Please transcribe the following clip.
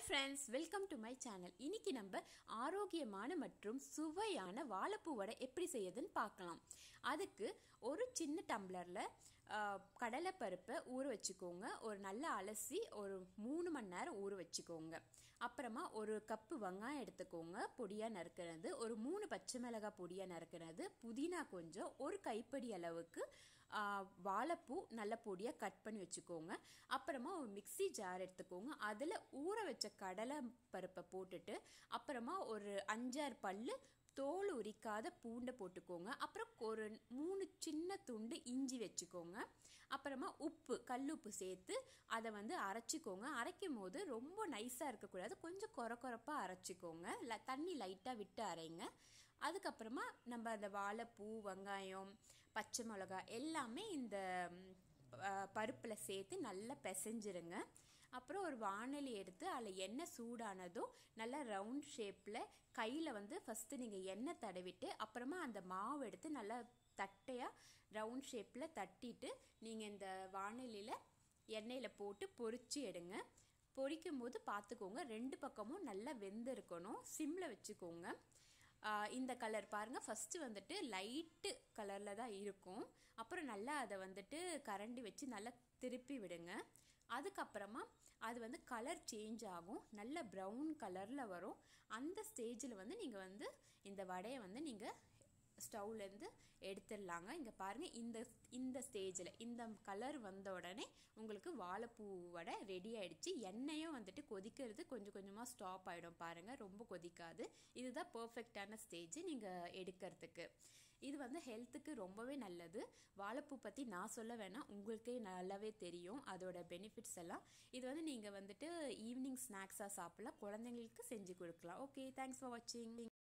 friends, welcome to my channel. இன்னைக்கு நம்ம ஆரோக்கியமான மற்றும் சுவையான வாழைப்பூ வடை எப்படி செய்யறதுன்னு பார்க்கலாம். அதுக்கு ஒரு சின்ன டம்ளர்ல கடலை பருப்பை ஊற வச்சுக்கோங்க. ஒரு நல்ல அலசி ஒரு 3 மணி நேரம் ஊற வச்சுக்கோங்க. அப்புறமா ஒரு கப்பு வெங்காயம் எடுத்துக்கோங்க, பொடியா நறுக்கிறது. ஒரு 3 பச்சை மிளகாய் பொடியா நறுக்கிறது. புதினா கொஞ்சம், ஒரு கைப்பிடி அளவுக்கு வாழைப்பூ நல்ல பொடியா கட் பண்ணி வச்சுக்கோங்க. அப்புறமா ஒரு மிக்ஸி ஜார் எடுத்துக்கோங்க. அதில் ஊற வச்ச கடலை பருப்பை போட்டுட்டு அப்புறமா ஒரு 5-6 பல்லு தோல் உரிக்காத பூண்டை போட்டுக்கோங்க. அப்புறம் ஒரு 3 சின்ன துண்டு இஞ்சி வச்சுக்கோங்க. அப்புறமா உப்பு, கல்லுப்பு சேர்த்து அதை அரைச்சிக்கோங்க. அரைக்கும் போது ரொம்ப நைஸாக இருக்கக்கூடாது, கொஞ்சம் கொரப்பாக அரைச்சிக்கோங்க. தண்ணி லைட்டாக விட்டு அரைங்க. அதுக்கப்புறமா நம்ம அந்த வாழைப்பூ, வெங்காயம், பச்சை மிளகாய் எல்லாமே இந்த பருப்பில் சேர்த்து நல்லா பிசைஞ்சிருங்க. அப்புறம் ஒரு வாணலி எடுத்து அதில் எண்ணெய் சூடானதும் நல்லா ரவுண்ட் ஷேப்பில் கையில் ஃபஸ்ட்டு நீங்கள் எண்ணெய் தடவிட்டு அப்புறமா அந்த மாவு எடுத்து நல்லா தட்டையாக ரவுண்ட் ஷேப்பில் தட்டிட்டு நீங்கள் இந்த வாணலியில் எண்ணெயில் போட்டு பொரிச்சு எடுங்க. பொரிக்கும் போது பார்த்துக்கோங்க 2 பக்கமும் நல்லா வெந்து இருக்கணும். சிம்மில் வச்சுக்கோங்க. இந்த கலர் பாருங்கள், ஃபஸ்ட்டு லைட்டு கலரில் தான் இருக்கும். அப்புறம் நல்லா அதை கரண்டி வச்சு நல்லா திருப்பி விடுங்க. அதுக்கப்புறமா அது கலர் சேஞ்ச் ஆகும், நல்ல ப்ரௌன் கலரில் வரும். அந்த ஸ்டேஜில் நீங்கள் இந்த வடையை நீங்கள் ஸ்டவ்லேருந்து எடுத்துடலாங்க. இங்கே பாருங்கள், இந்த ஸ்டேஜில் இந்த கலர் வந்த உடனே உங்களுக்கு வாழைப்பூ வடை ரெடி ஆகிடுச்சு. எண்ணெயும் கொதிக்கிறது கொஞ்சம் கொஞ்சமாக ஸ்டாப் ஆகிடும் பாருங்கள், ரொம்ப கொதிக்காது. இதுதான் பர்ஃபெக்டான ஸ்டேஜ் நீங்கள் எடுக்கிறதுக்கு. இது ஹெல்த்துக்கு ரொம்பவே நல்லது. வாழைப்பூ பற்றி நான் சொல்ல வேணாம், உங்களுக்கே நல்லாவே தெரியும் அதோட பெனிஃபிட்ஸ் எல்லாம். இது நீங்கள் ஈவினிங் ஸ்நாக்ஸாக சாப்பிடலாம், குழந்தைங்களுக்கு செஞ்சு கொடுக்கலாம். ஓகே, தேங்க்ஸ் ஃபார் வாட்சிங்.